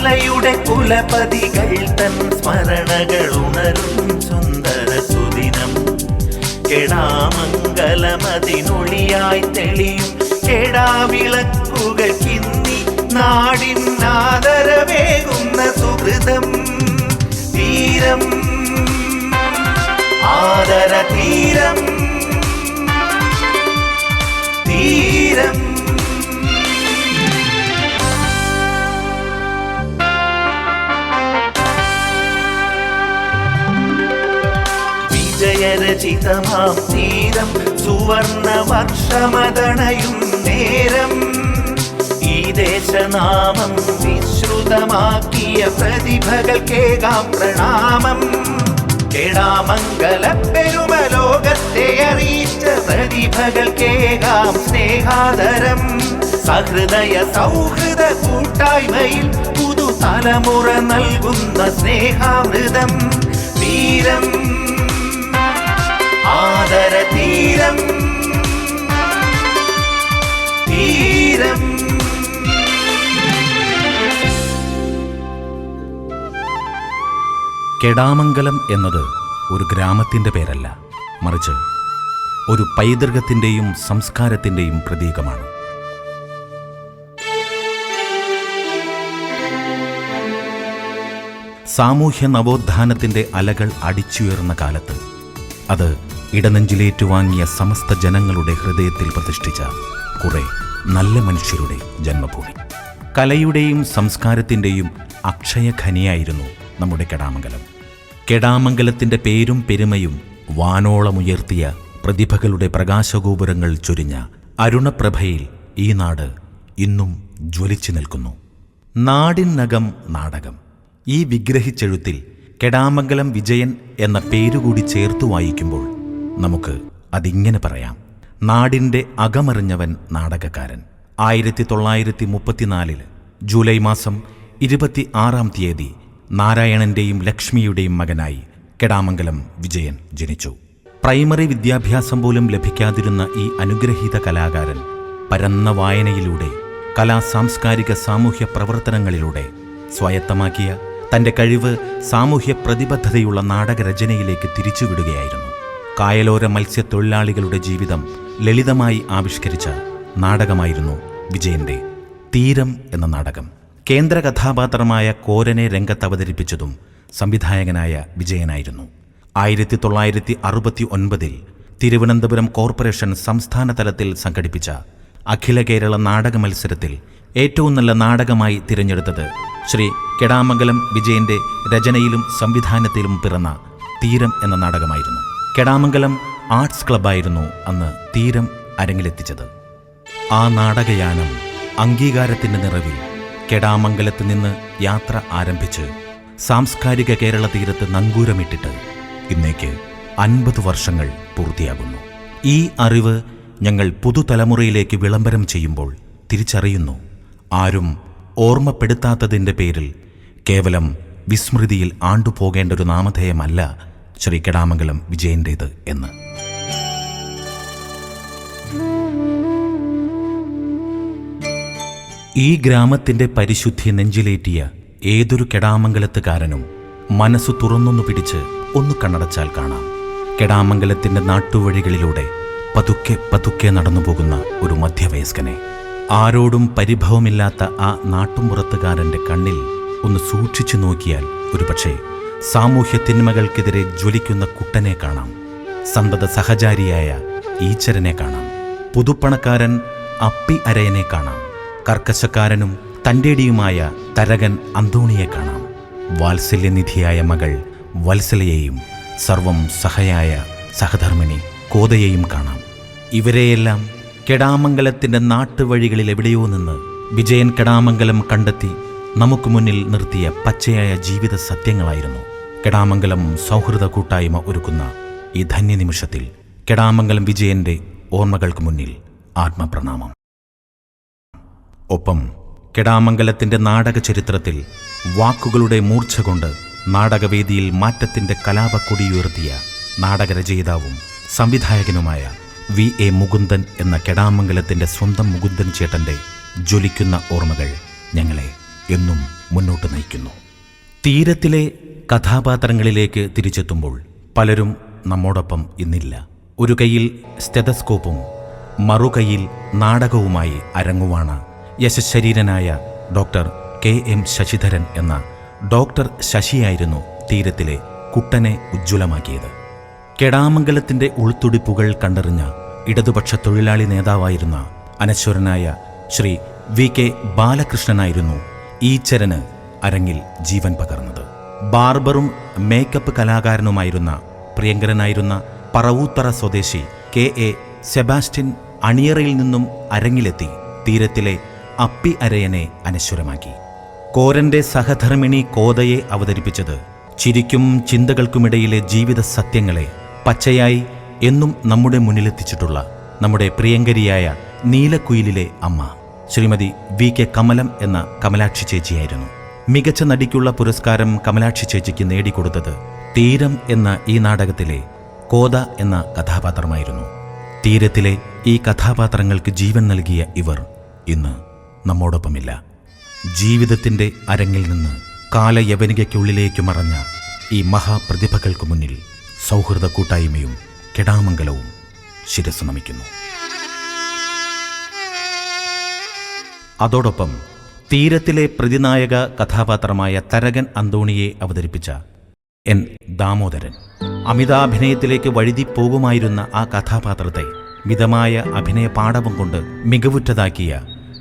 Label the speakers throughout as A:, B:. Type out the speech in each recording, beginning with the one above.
A: കലയുടെ കുലപതികൾ തൻ സ്മരണകൾ ഉണരും സുന്ദര സുദിനം. കെടാമംഗലമതിനൊളിയായി തെളിയും കെടാവിളക്കുകൾ കിന്നി നാടിൻ ആദരവേകുന്ന സുഹൃതം. തീരം ആദര തീരം തീരം. വിജയരചിതമാം തീരം സുവർണ വർഷമതണയും നേരം. ഈ ദേശനാമം വിശ്രുതമാക്കിയ പ്രതിഭകൾക്കേകാം പ്രണാമം. കെടാമംഗല പെരുമ ലോകത്തെ അറിയിച്ച പ്രതിഭകൾക്കേകാം സ്നേഹാദരം. സഹൃദയ സൗഹൃദ കൂട്ടായ്മയിൽ പുതുതലമുറ നൽകുന്ന സ്നേഹാമൃതം. തീരം ആദര തീരം തീരം.
B: കെടാമംഗലം എന്നത് ഒരു ഗ്രാമത്തിൻ്റെ പേരല്ല, മറിച്ച് ഒരു പൈതൃകത്തിൻ്റെയും സംസ്കാരത്തിൻ്റെയും പ്രതീകമാണ്. സാമൂഹ്യ നവോത്ഥാനത്തിൻ്റെ അലകൾ അടിച്ചുയർന്ന കാലത്ത് അത് ഇടനെഞ്ചിലേറ്റുവാങ്ങിയ സമസ്ത ജനങ്ങളുടെ ഹൃദയത്തിൽ പ്രതിഷ്ഠിച്ച കുറെ നല്ല മനുഷ്യരുടെ ജന്മഭൂമി. കലയുടെയും സംസ്കാരത്തിൻ്റെയും അക്ഷയഖനിയായിരുന്നു നമ്മുടെ കെടാമംഗലം. കെടാമംഗലത്തിൻ്റെ പേരും പെരുമയും വാനോളമുയർത്തിയ പ്രതിഭകളുടെ പ്രകാശഗോപുരങ്ങൾ ചൊരിഞ്ഞ അരുണപ്രഭയിൽ ഈ നാട് ഇന്നും ജ്വലിച്ചു നിൽക്കുന്നു. നാടിനകം നാടകം. ഈ വിഗ്രഹിച്ചെഴുത്തിൽ കെടാമംഗലം വിജയൻ എന്ന പേരുകൂടി ചേർത്തു വായിക്കുമ്പോൾ നമുക്ക് അതിങ്ങനെ പറയാം: നാടിൻ്റെ അകമറിഞ്ഞവൻ നാടകക്കാരൻ. 1934 ജൂലൈ മാസം 26-ാം തീയതി നാരായണന്റെയും ലക്ഷ്മിയുടെയും മകനായി കെടാമംഗലം വിജയൻ ജനിച്ചു. പ്രൈമറി വിദ്യാഭ്യാസം പോലും ലഭിക്കാതിരുന്ന ഈ അനുഗ്രഹീത കലാകാരൻ പരന്ന വായനയിലൂടെ സാംസ്കാരിക സാമൂഹ്യ പ്രവർത്തനങ്ങളിലൂടെ സ്വായത്തമാക്കിയ തൻ്റെ കഴിവ് സാമൂഹ്യ പ്രതിബദ്ധതയുള്ള നാടകരചനയിലേക്ക് തിരിച്ചുവിടുകയായിരുന്നു. കായലോര മത്സ്യത്തൊഴിലാളികളുടെ ജീവിതം ലളിതമായി ആവിഷ്കരിച്ച നാടകമായിരുന്നു വിജയന്റെ തീരം എന്ന നാടകം. കേന്ദ്ര കഥാപാത്രമായ കോരനെ രംഗത്തവതരിപ്പിച്ചതും സംവിധായകനായ വിജയനായിരുന്നു. 1969 തിരുവനന്തപുരം കോർപ്പറേഷൻ സംസ്ഥാന തലത്തിൽ സംഘടിപ്പിച്ച അഖില കേരള നാടക മത്സരത്തിൽ ഏറ്റവും നല്ല നാടകമായി തിരഞ്ഞെടുത്തത് ശ്രീ കെടാമംഗലം വിജയന്റെ രചനയിലും സംവിധാനത്തിലും പിറന്ന തീരം എന്ന നാടകമായിരുന്നു. കെടാമംഗലം ആർട്സ് ക്ലബ്ബായിരുന്നു അന്ന് തീരം അരങ്ങിലെത്തിച്ചത്. ആ നാടകയാനം അംഗീകാരത്തിൻ്റെ നിറവിൽ കെടാമംഗലത്ത് നിന്ന് യാത്ര ആരംഭിച്ച് സാംസ്കാരിക കേരള തീരത്ത് നങ്കൂരമിട്ടിട്ട് ഇന്നേക്ക് 50 വർഷങ്ങൾ പൂർത്തിയാകുന്നു. ഈ അറിവ് ഞങ്ങൾ പുതുതലമുറയിലേക്ക് വിളംബരം ചെയ്യുമ്പോൾ തിരിച്ചറിയുന്നു, ആരും ഓർമ്മപ്പെടുത്താത്തതിൻ്റെ പേരിൽ കേവലം വിസ്മൃതിയിൽ ആണ്ടുപോകേണ്ട ഒരു നാമധേയമല്ല ശ്രീ കെടാമംഗലം വിജയൻ്റേത് എന്ന്. ഈ ഗ്രാമത്തിൻ്റെ പരിശുദ്ധി നെഞ്ചിലേറ്റിയ ഏതൊരു കെടാമംഗലത്തുകാരനും മനസ്സു തുറന്നൊന്നു പിടിച്ച് ഒന്ന് കണ്ണടച്ചാൽ കാണാം കെടാമംഗലത്തിൻ്റെ നാട്ടുവഴികളിലൂടെ പതുക്കെ പതുക്കെ നടന്നുപോകുന്ന ഒരു മധ്യവയസ്കനെ. ആരോടും പരിഭവമില്ലാത്ത ആ നാട്ടുമ്പുറത്തുകാരൻ്റെ കണ്ണിൽ ഒന്ന് സൂക്ഷിച്ചു നോക്കിയാൽ ഒരുപക്ഷെ സാമൂഹ്യ തിന്മകൾക്കെതിരെ ജ്വലിക്കുന്ന കുട്ടനെ കാണാം. സന്തത സഹചാരിയായ ഈച്ചരനെ കാണാം. പുതുപ്പണക്കാരൻ അപ്പി അരയനെ കാണാം. കർക്കശക്കാരനും തൻ്റെടിയുമായ തരകൻ അന്തോണിയെ കാണാം. വാത്സല്യനിധിയായ മകൾ വത്സലയെയും സർവം സഹയായ സഹധർമ്മിണി കോതയെയും കാണാം. ഇവരെയെല്ലാം കെടാമംഗലത്തിൻ്റെ നാട്ടുവഴികളിൽ എവിടെയോ നിന്ന് വിജയൻ കെടാമംഗലം കണ്ടെത്തി നമുക്ക് മുന്നിൽ നിർത്തിയ പച്ചയായ ജീവിത സത്യങ്ങളായിരുന്നു. കെടാമംഗലം സൗഹൃദ കൂട്ടായ്മ ഒരുക്കുന്ന ഈ ധന്യനിമിഷത്തിൽ കെടാമംഗലം വിജയന്റെ ഓർമ്മകൾക്ക് മുന്നിൽ ആത്മപ്രണാമം. ഒപ്പം കെടാമംഗലത്തിൻ്റെ നാടക ചരിത്രത്തിൽ വാക്കുകളുടെ മൂർച്ച കൊണ്ട് നാടകവേദിയിൽ മാറ്റത്തിൻ്റെ കലാപക്കൊടിയുയർത്തിയ നാടകരചയിതാവും സംവിധായകനുമായ VA മുകുന്ദൻ എന്ന കെടാമംഗലത്തിൻ്റെ സ്വന്തം മുകുന്ദൻ ചേട്ടൻ്റെ ജ്വലിക്കുന്ന ഓർമ്മകൾ ഞങ്ങളെ എന്നും മുന്നോട്ട് നയിക്കുന്നു. തീരത്തിലെ കഥാപാത്രങ്ങളിലേക്ക് തിരിച്ചെത്തുമ്പോൾ പലരും നമ്മോടൊപ്പം ഇന്നില്ല. ഒരു കൈയിൽ സ്റ്റെതസ്കോപ്പും മറുകൈയിൽ നാടകവുമായി അരങ്ങുവാണ് യശശരീരനായ ഡോക്ടർ KM ശശിധരൻ എന്ന ഡോക്ടർ ശശിയായിരുന്നു തീരത്തിലെ കുട്ടനെ ഉജ്ജ്വലമാക്കിയത്. കെടാമംഗലത്തിൻ്റെ ഉൾത്തുടിപ്പുകൾ കണ്ടറിഞ്ഞ ഇടതുപക്ഷ തൊഴിലാളി നേതാവായിരുന്ന അനശ്വരനായ ശ്രീ VK ബാലകൃഷ്ണനായിരുന്നു ഈച്ചരന് അരങ്ങിൽ ജീവൻ പകർന്നത്. ബാർബറും മേക്കപ്പ് കലാകാരനുമായിരുന്ന പ്രിയങ്കരനായിരുന്ന പറവൂത്തറ സ്വദേശി KA സെബാസ്റ്റ്യൻ അണിയറയിൽ നിന്നും അരങ്ങിലെത്തി തീരത്തിലെ അപ്പി അരയനെ അനശ്വരമാക്കി. കോരന്റെ സഹധർമ്മിണി കോതയെ അവതരിപ്പിച്ചത് ചിരിക്കും ചിന്തകൾക്കുമിടയിലെ ജീവിത സത്യങ്ങളെ പച്ചയായി എന്നും നമ്മുടെ മുന്നിലെത്തിച്ചിട്ടുള്ള നമ്മുടെ പ്രിയങ്കരിയായ നീലക്കുയിലിലെ അമ്മ ശ്രീമതി VK കമലം എന്ന കമലാക്ഷി ചേച്ചിയായിരുന്നു. മികച്ച നടിക്കുള്ള പുരസ്കാരം കമലാക്ഷി ചേച്ചിക്ക് നേടിക്കൊടുത്തത് തീരം എന്ന ഈ നാടകത്തിലെ കോത എന്ന കഥാപാത്രമായിരുന്നു. തീരത്തിലെ ഈ കഥാപാത്രങ്ങൾക്ക് ജീവൻ നൽകിയ ഇവർ ഇന്ന് നമ്മോടൊപ്പമില്ല. ജീവിതത്തിൻ്റെ അരങ്ങിൽ നിന്ന് കാലയവനികയ്ക്കുള്ളിലേക്ക് മറഞ്ഞ ഈ മഹാപ്രതിഭകൾക്ക് മുന്നിൽ സൗഹൃദ കൂട്ടായ്മയും കെടാമംഗലവും ശിരസ് നമിക്കുന്നു. അതോടൊപ്പം തീരത്തിലെ പ്രതിനായക കഥാപാത്രമായ തരകൻ അന്തോണിയെ അവതരിപ്പിച്ച N ദാമോദരൻ, അമിതാഭിനയത്തിലേക്ക് വഴുതിപ്പോകുമായിരുന്ന ആ കഥാപാത്രത്തെ മിതമായ അഭിനയ പാടവം കൊണ്ട് മികവുറ്റതാക്കിയ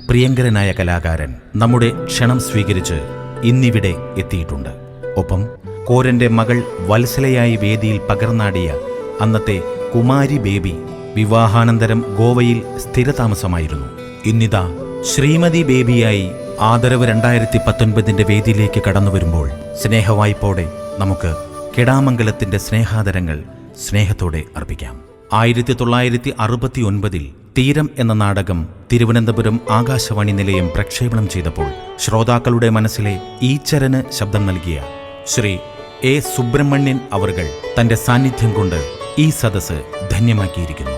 B: പ്രിയങ്കരനായ കലാകാരൻ നമ്മുടെ ക്ഷണം സ്വീകരിച്ച് ഇന്നിവിടെ എത്തിയിട്ടുണ്ട്. ഒപ്പം കോരന്റെ മകൾ വത്സലയായി വേദിയിൽ പകർന്നാടിയ അന്നത്തെ കുമാരി ബേബി വിവാഹാനന്തരം ഗോവയിൽ സ്ഥിരതാമസമായിരുന്നു. ഇന്നിതാ ശ്രീമതി ബേബിയായി ആദരവ് 2019 വേദിയിലേക്ക് കടന്നു വരുമ്പോൾ സ്നേഹവായ്പോടെ നമുക്ക് കെടാമംഗലത്തിന്റെ സ്നേഹാദരങ്ങൾ സ്നേഹത്തോടെ അർപ്പിക്കാം. 1969 തീരം എന്ന നാടകം തിരുവനന്തപുരം ആകാശവാണി നിലയം പ്രക്ഷേപണം ചെയ്തപ്പോൾ ശ്രോതാക്കളുടെ മനസ്സിലെ ഈച്ചരന് ശബ്ദം നൽകിയ ശ്രീ A സുബ്രഹ്മണ്യൻ അവർകൾ തന്റെ സാന്നിധ്യം കൊണ്ട് ഈ സദസ്സ് ധന്യമാക്കിയിരിക്കുന്നു.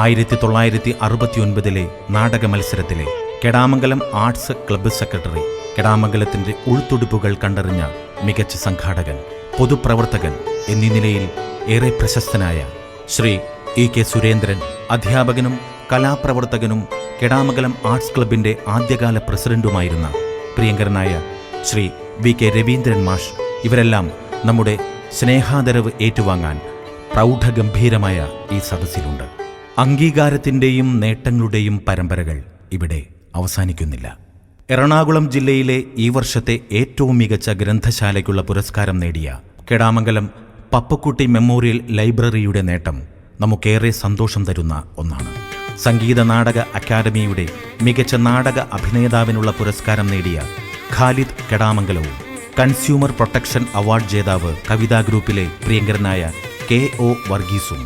B: 1969 നാടക മത്സരത്തിലെ കെടാമംഗലം ആർട്സ് ക്ലബ്ബ് സെക്രട്ടറി, കെടാമംഗലത്തിന്റെ ഉൾത്തുടിപ്പുകൾ കണ്ടറിഞ്ഞ മികച്ച സംഘാടകൻ, പൊതുപ്രവർത്തകൻ എന്നീ നിലയിൽ ഏറെ പ്രശസ്തനായ ശ്രീ EK സുരേന്ദ്രൻ, അധ്യാപകനും കലാപ്രവർത്തകനും കെടാമംഗലം ആർട്സ് ക്ലബിന്റെ ആദ്യകാല പ്രസിഡന്റുമായിരുന്ന പ്രിയങ്കരനായ ശ്രീ VK രവീന്ദ്രൻ മാഷ്, ഇവരെല്ലാം നമ്മുടെ സ്നേഹാദരവ് ഏറ്റുവാങ്ങാൻ പ്രൗഢഗംഭീരമായ ഈ സദസ്സിലുണ്ട്. അംഗീകാരത്തിൻ്റെയും നേട്ടങ്ങളുടെയും പരമ്പരകൾ ഇവിടെ അവസാനിക്കുന്നില്ല. എറണാകുളം ജില്ലയിലെ ഈ വർഷത്തെ ഏറ്റവും മികച്ച ഗ്രന്ഥശാലയ്ക്കുള്ള പുരസ്കാരം നേടിയ കെടാമംഗലം പപ്പക്കുട്ടി മെമ്മോറിയൽ ലൈബ്രറിയുടെ നേട്ടം നമുക്കേറെ സന്തോഷം തരുന്ന ഒന്നാണ്. സംഗീത നാടക അക്കാദമിയുടെ മികച്ച നാടക അഭിനേതാവിനുള്ള പുരസ്കാരം നേടിയ ഖാലിദ് കെടാമംഗലവും കൺസ്യൂമർ പ്രൊട്ടക്ഷൻ അവാർഡ് ജേതാവ് കവിതാ ഗ്രൂപ്പിലെ പ്രിയങ്കരനായ KO വർഗീസും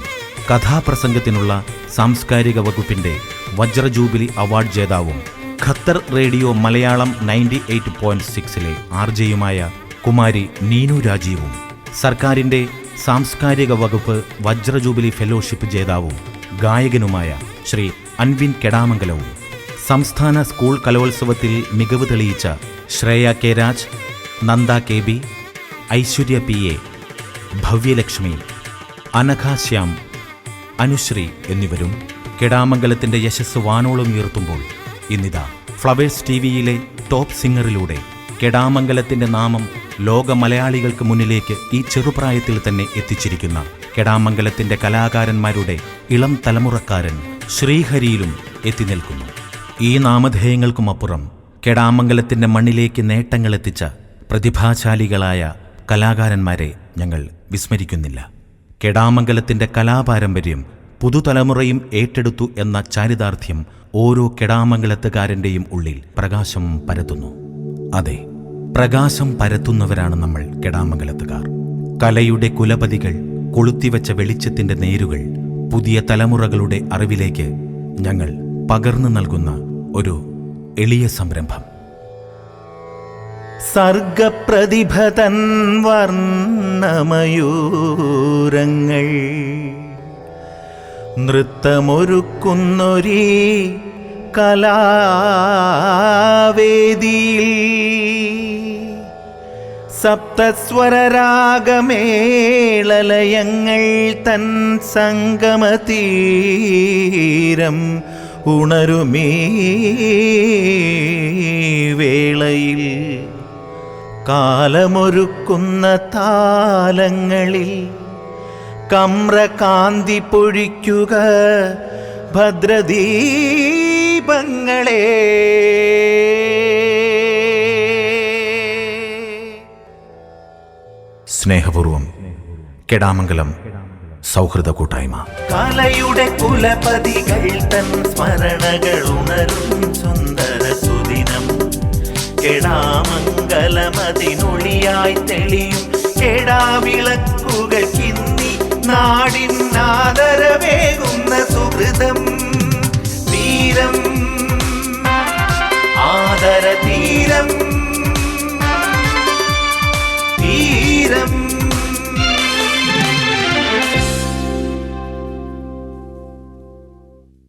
B: കഥാപ്രസംഗത്തിനുള്ള സാംസ്കാരിക വകുപ്പിന്റെ വജ്രജൂബിലി അവാർഡ് ജേതാവും ഖത്തർ റേഡിയോ മലയാളം 98.6 RJയുമായ കുമാരി നീനു രാജീവും സർക്കാരിന്റെ സാംസ്കാരിക വകുപ്പ് വജ്രജൂബിലി ഫെലോഷിപ്പ് ജേതാവും ഗായകനുമായ ശ്രീ അൻവിൻ കെടാമംഗലവും സംസ്ഥാന സ്കൂൾ കലോത്സവത്തിൽ മികവ് തെളിയിച്ച Shreya K Raj, Nanda KB, Aishwarya PA, Bhavyalakshmi, Anagha Shyam, Anusree എന്നിവരും കെടാമംഗലത്തിന്റെ യശസ് വാനോളം ഉയർത്തുമ്പോൾ ഇന്നിതാ ഫ്ലവേഴ്സ് TVയിലെ ടോപ്പ് സിംഗറിലൂടെ കെടാമംഗലത്തിന്റെ നാമം ലോക മലയാളികൾക്ക് മുന്നിലേക്ക് ഈ ചെറുപ്രായത്തിൽ തന്നെ എത്തിച്ചിരിക്കുന്ന കെടാമംഗലത്തിന്റെ കലാകാരന്മാരുടെ ഇളം തലമുറക്കാരൻ ശ്രീഹരിയിലും എത്തി നിൽക്കുന്നു. ഈ നാമധേയങ്ങൾക്കുമപ്പുറം കെടാമംഗലത്തിന്റെ മണ്ണിലേക്ക് നേട്ടങ്ങളെത്തിച്ച പ്രതിഭാശാലികളായ കലാകാരന്മാരെ ഞങ്ങൾ വിസ്മരിക്കുന്നില്ല. കെടാമംഗലത്തിന്റെ കലാപാരമ്പര്യം പുതുതലമുറയും ഏറ്റെടുത്തു എന്ന ചാരിതാർത്ഥ്യം ഓരോ കെടാമംഗലത്തുകാരൻ്റെയും ഉള്ളിൽ പ്രകാശം പരത്തുന്നു. അതെ, പ്രകാശം പരത്തുന്നവരാണ് നമ്മൾ കെടാമംഗലത്തുകാർ. കലയുടെ കുലപതികൾ കൊളുത്തിവെച്ച വെളിച്ചത്തിന്റെ നേരുകൾ പുതിയ തലമുറകളുടെ അറിവിലേക്ക് ഞങ്ങൾ പകർന്നു നൽകുന്ന ഒരു എളിയ സംരംഭം.
A: സർഗപ്രതിഭതൻ വർണ്ണമയൂരങ്ങൾ നൃത്തമൊരുക്കുന്നൊരീ കലാവേദിയിൽ സപ്തസ്വരരാഗമേളലയങ്ങൾ തൻ സംഗമതീരം ഉണരുമീ വേളയിൽ കാലമൊരുക്കുന്ന താലങ്ങളിൽ കമ്രകാന്തി പൊഴിക്കുക ഭദ്രദീപങ്ങളെ.
B: സ്നേഹപൂർവം കെടാമംഗലം സൗഹൃദ കൂട്ടായ്മ.
A: കലയുടെ കുലപതികൾ തൻ സ്മരണകൾ ഉണരും സുന്ദര സുദിനം. കെടാമംഗലമതിനൊളിയായി തെളിയും കെടാവിളക്കുകൾ കിന്നി നാടിൻ ആദരവേകുന്ന സുഹൃതം തീരം ആദര തീരം.